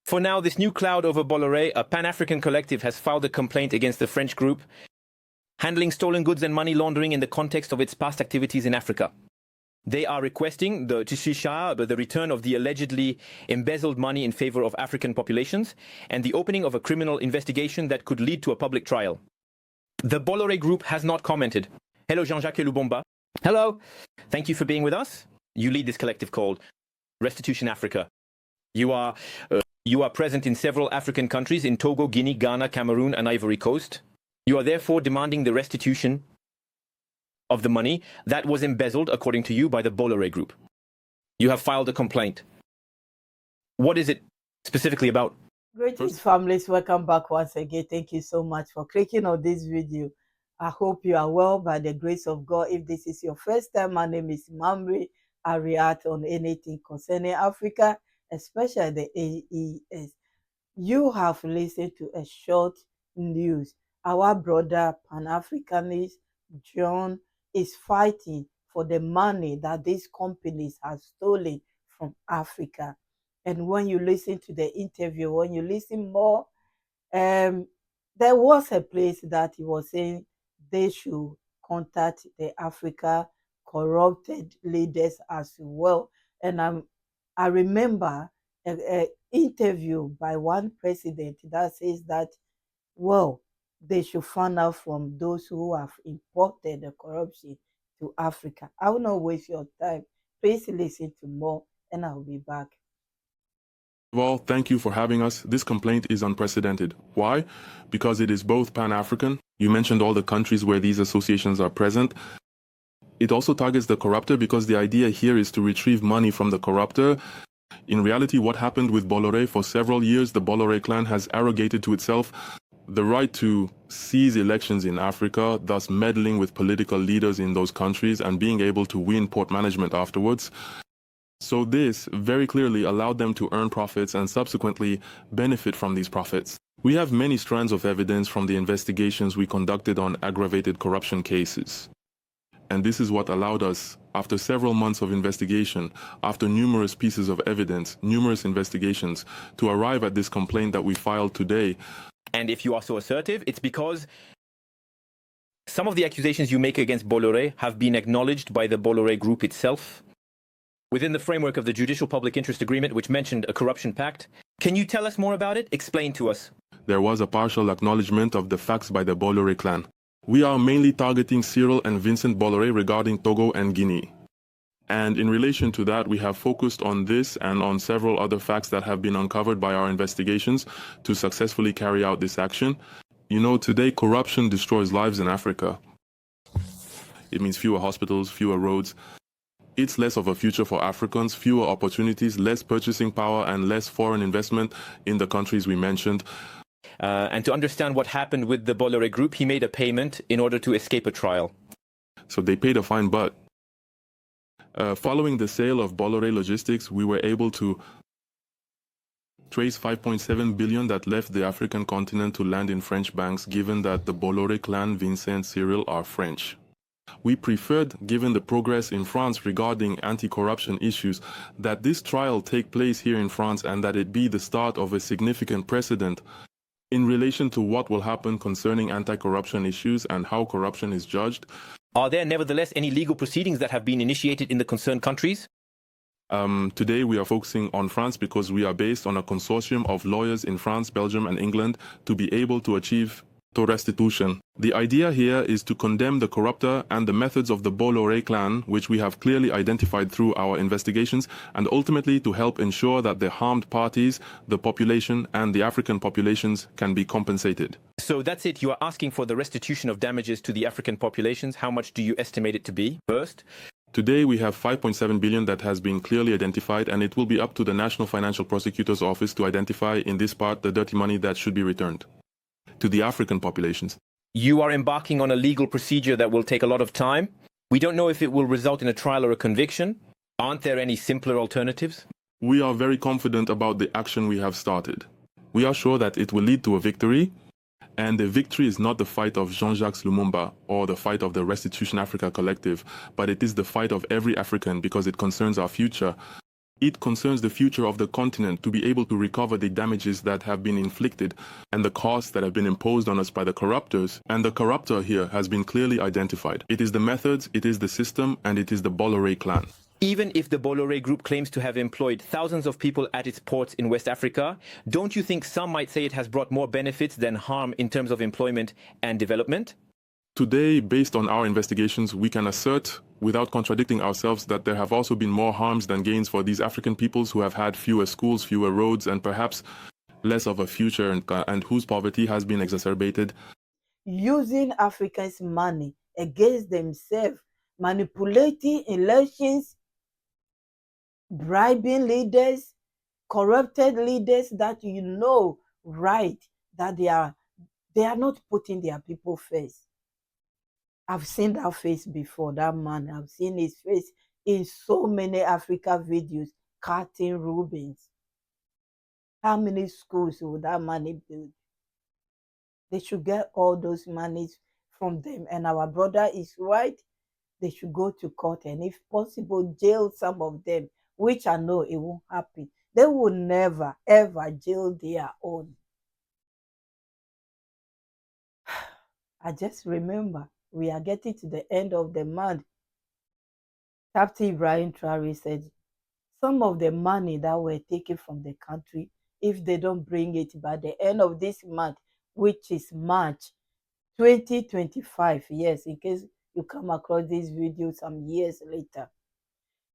For now, this new cloud over Bollore, a Pan-African collective, has filed a complaint against the French group, handling stolen goods and money laundering in the context of its past activities in Africa. They are requesting the return of the allegedly embezzled money in favor of African populations and the opening of a criminal investigation that could lead to a public trial. The Bollore group has not commented. Hello, Jean-Jacques Lubomba. Hello. Thank you for being with us. You lead this collective called Restitution Africa. You are present in several African countries, in Togo, Guinea, Ghana, Cameroon, and Ivory Coast. You are therefore demanding the restitution of the money that was embezzled, according to you, by the Bollore group. You have filed a complaint. What is it specifically about? Greetings, families. Welcome back once again. Thank you so much for clicking on this video. I hope you are well by the grace of God. If this is your first time, my name is Mamri. I react on anything concerning Africa, especially the AES. You have listened to a short news. Our brother Pan-Africanist John is fighting for the money that these companies have stolen from Africa. And when you listen to the interview, when you listen more, there was a place that he was saying they should contact the Africa corrupted leaders as well. And I remember an interview by one president that says that, well, they should find out from those who have imported the corruption to Africa. I will not waste your time. Please listen to more and I'll be back. Well, thank you for having us. This complaint is unprecedented. Why? Because it is both Pan-African. You mentioned all the countries where these associations are present. It also targets the corruptor because the idea here is to retrieve money from the corruptor. In reality, what happened with Bollore for several years, the Bollore clan has arrogated to itself the right to seize elections in Africa, thus meddling with political leaders in those countries and being able to win port management afterwards. So this very clearly allowed them to earn profits and subsequently benefit from these profits. We have many strands of evidence from the investigations we conducted on aggravated corruption cases. And this is what allowed us, after several months of investigation, after numerous pieces of evidence, numerous investigations, to arrive at this complaint that we filed today. And if you are so assertive, it's because some of the accusations you make against Bollore have been acknowledged by the Bollore group itself within the framework of the Judicial Public Interest Agreement, which mentioned a corruption pact. Can you tell us more about it? Explain to us. There was a partial acknowledgement of the facts by the Bollore clan. We are mainly targeting Cyril and Vincent Bollore regarding Togo and Guinea. And in relation to that, we have focused on this and on several other facts that have been uncovered by our investigations to successfully carry out this action. You know, today corruption destroys lives in Africa. It means fewer hospitals, fewer roads. It's less of a future for Africans, fewer opportunities, less purchasing power, and less foreign investment in the countries we mentioned. And to understand what happened with the Bollore group, he made a payment in order to escape a trial. So they paid a fine, but following the sale of Bollore Logistics, we were able to trace 5.7 billion that left the African continent to land in French banks, given that the Bollore clan, Vincent and Cyril, are French. We preferred, given the progress in France regarding anti-corruption issues, that this trial take place here in France and that it be the start of a significant precedent in relation to what will happen concerning anti-corruption issues and how corruption is judged. Are there nevertheless any legal proceedings that have been initiated in the concerned countries? Today we are focusing on France because we are based on a consortium of lawyers in France, Belgium and England to be able to achieve restitution. The idea here is to condemn the corruptor and the methods of the Bollore clan, which we have clearly identified through our investigations, and ultimately to help ensure that the harmed parties, the population and the African populations can be compensated. So that's it, you are asking for the restitution of damages to the African populations. How much do you estimate it to be first? Today we have 5.7 billion that has been clearly identified, and it will be up to the National Financial Prosecutor's Office to identify in this part the dirty money that should be returned to the African populations. You are embarking on a legal procedure that will take a lot of time. We don't know if it will result in a trial or a conviction. Aren't there any simpler alternatives? We are very confident about the action we have started. We are sure that it will lead to a victory, and the victory is not the fight of Jean-Jacques Lumumba or the fight of the Restitution Africa Collective, but it is the fight of every African because it concerns our future. It concerns the future of the continent to be able to recover the damages that have been inflicted and the costs that have been imposed on us by the corruptors. And the corruptor here has been clearly identified. It is the methods, it is the system, and it is the Bollore clan. Even if the Bollore group claims to have employed thousands of people at its ports in West Africa, don't you think some might say it has brought more benefits than harm in terms of employment and development? Today, based on our investigations, we can assert, without contradicting ourselves, that there have also been more harms than gains for these African peoples who have had fewer schools, fewer roads, and perhaps less of a future, and whose poverty has been exacerbated. Using Africans' money against themselves, manipulating elections, bribing leaders, corrupted leaders that you know right that they are not putting their people first. I've seen that face before, that man. I've seen his face in so many Africa videos, cutting Rubens. How many schools would that money build? They should get all those monies from them. And our brother is right. They should go to court and, if possible, jail some of them, which I know it won't happen. They will never, ever jail their own. I just remember we are getting to the end of the month. Captain Ibrahim Traore said some of the money that were taken from the country, if they don't bring it by the end of this month, which is March 2025, yes, in case you come across this video some years later,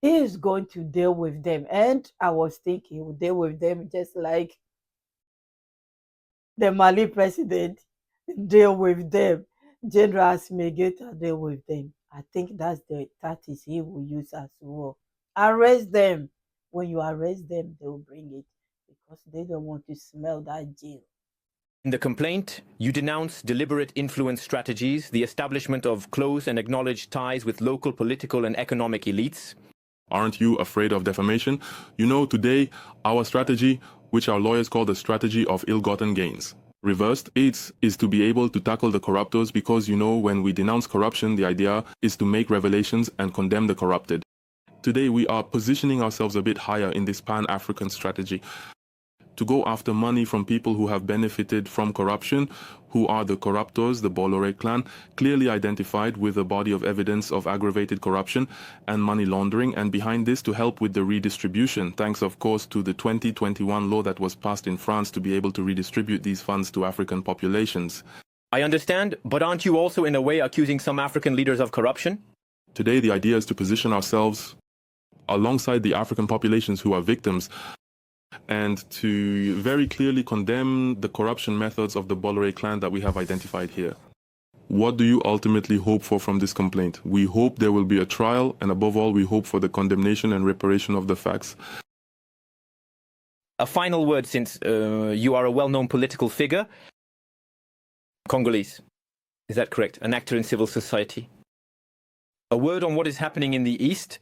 he is going to deal with them. And I was thinking he would deal with them just like the Mali president deal with them. General Smegeta deal with them. I think that's the tactics he will use as well. Arrest them. When you arrest them, they will bring it because they don't want to smell that jail. In the complaint, you denounce deliberate influence strategies, the establishment of close and acknowledged ties with local political and economic elites. Aren't you afraid of defamation? You know, today, our strategy, which our lawyers call the strategy of ill-gotten gains. Reversed, it is to be able to tackle the corruptors because, you know, when we denounce corruption, the idea is to make revelations and condemn the corrupted. Today, we are positioning ourselves a bit higher in this Pan-African strategy to go after money from people who have benefited from corruption, who are the corruptors, the Bollore clan, clearly identified with a body of evidence of aggravated corruption and money laundering, and behind this to help with the redistribution, thanks of course to the 2021 law that was passed in France to be able to redistribute these funds to African populations. I understand, but aren't you also in a way accusing some African leaders of corruption? Today the idea is to position ourselves alongside the African populations who are victims, and to very clearly condemn the corruption methods of the Bollore clan that we have identified here. What do you ultimately hope for from this complaint? We hope there will be a trial, and above all, we hope for the condemnation and reparation of the facts. A final word, since you are a well-known political figure. Congolese, is that correct? An actor in civil society. A word on what is happening in the east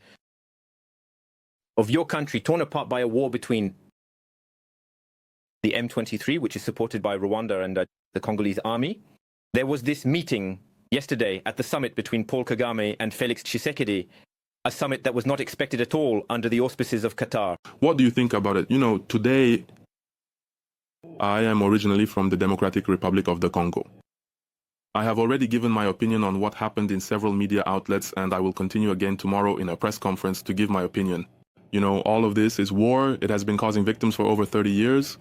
of your country, torn apart by a war between the M23, which is supported by Rwanda and the Congolese army. There was this meeting yesterday at the summit between Paul Kagame and Felix Tshisekedi, a summit that was not expected at all under the auspices of Qatar. What do you think about it? You know, today I am originally from the Democratic Republic of the Congo. I have already given my opinion on what happened in several media outlets, and I will continue again tomorrow in a press conference to give my opinion. You know, all of this is war. It has been causing victims for over 30 years.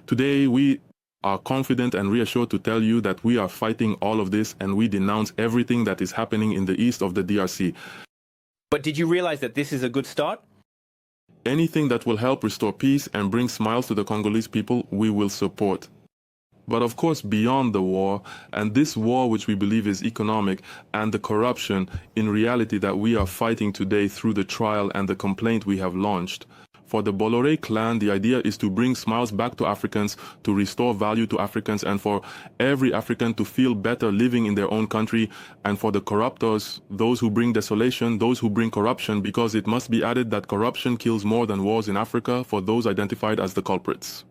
Today, we are confident and reassured to tell you that we are fighting all of this and we denounce everything that is happening in the east of the DRC. But did you realize that this is a good start? Anything that will help restore peace and bring smiles to the Congolese people, we will support. But of course, beyond the war, and this war which we believe is economic, and the corruption in reality that we are fighting today through the trial and the complaint we have launched, for the Bollore clan, the idea is to bring smiles back to Africans, to restore value to Africans, and for every African to feel better living in their own country, and for the corruptors, those who bring desolation, those who bring corruption, because it must be added that corruption kills more than wars in Africa for those identified as the culprits.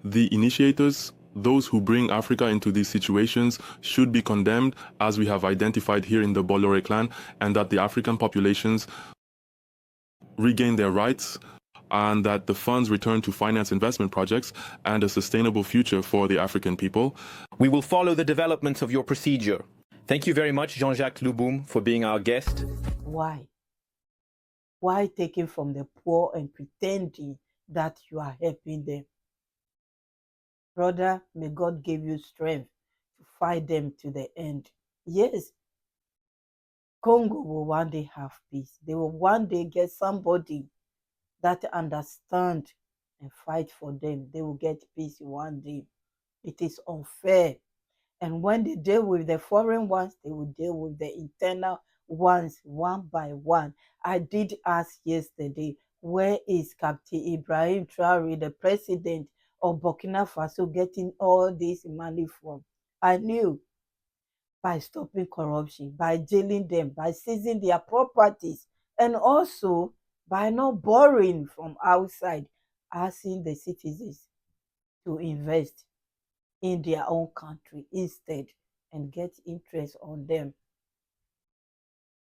The initiators, those who bring Africa into these situations, should be condemned, as we have identified here in the Bollore clan, and that the African populations regain their rights, and that the funds return to finance investment projects and a sustainable future for the African people. We will follow the developments of your procedure. Thank you very much, Jean-Jacques Louboum, for being our guest. Why? Why taking from the poor and pretending that you are helping them? Brother, may God give you strength to fight them to the end. Yes, Congo will one day have peace. They will one day get somebody that understand and fight for them. They will get peace one day. It is unfair. And when they deal with the foreign ones, they will deal with the internal ones one by one. I did ask yesterday, where is Captain Ibrahim Traore, the president of Burkina Faso, getting all this money from? I knew by stopping corruption, by jailing them, by seizing their properties, and also by not borrowing from outside, asking the citizens to invest in their own country instead and get interest on them.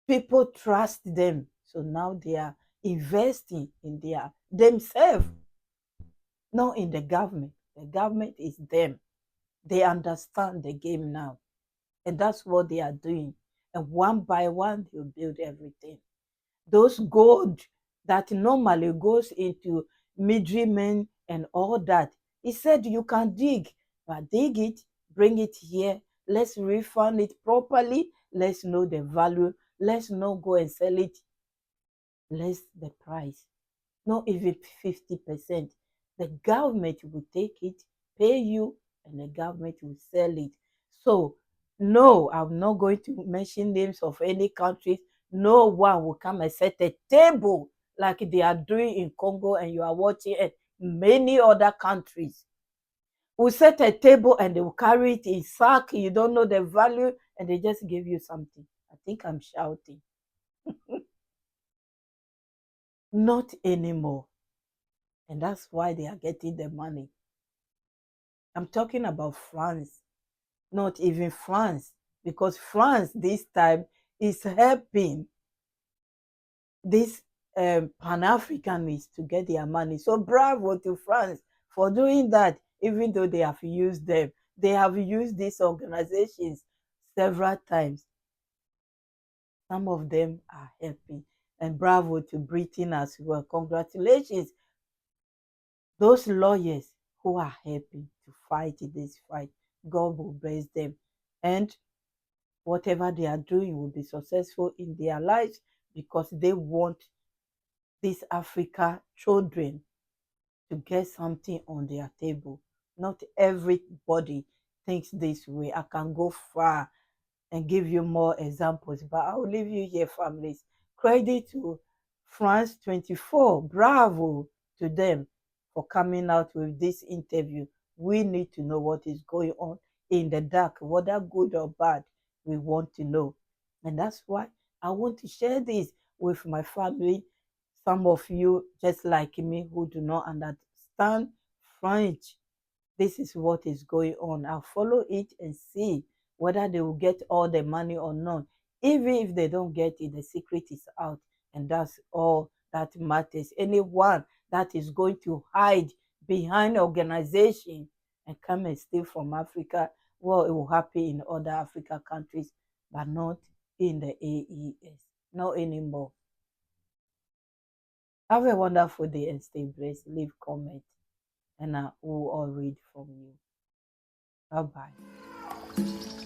People trust them, so now they are investing in themselves, not in the government. The government is them. They understand the game now, and that's what they are doing. And one by one, they'll build everything. Those gold that normally goes into middlemen and all that, he said you can dig, but dig it, bring it here, let's refund it properly, let's know the value, let's not go and sell it less the price, not even 50%. The government will take it, pay you, and the government will sell it. So no, I'm not going to mention names of any countries. No one will come and set a table like they are doing in Congo, and you are watching it. Many other countries will set a table and they will carry it in sack. You don't know the value, and they just give you something. I think I'm shouting. Not anymore. And that's why they are getting the money. I'm talking about France. Not even France, because France this time is helping these Pan-Africanists to get their money. So bravo to France for doing that, even though they have used them. They have used these organizations several times. Some of them are helping. And bravo to Britain as well. Congratulations. Those lawyers who are helping to fight this fight, God will bless them. And whatever they are doing will be successful in their lives, because they want these Africa children to get something on their table. Not everybody thinks this way. I can go far and give you more examples, but I will leave you here, families. Credit to France 24. Bravo to them for coming out with this interview. We need to know what is going on in the dark, whether good or bad. We want to know. And that's why I want to share this with my family. Some of you, just like me, who do not understand French, this is what is going on. I'll follow it and see whether they will get all the money or not. Even if they don't get it, the secret is out. And that's all that matters. Anyone that is going to hide behind organization and come and steal from Africa, well, it will happen in other African countries, but not in the AES. Not anymore. Have a wonderful day and stay blessed. Leave comment and I will all read from you. Bye-bye.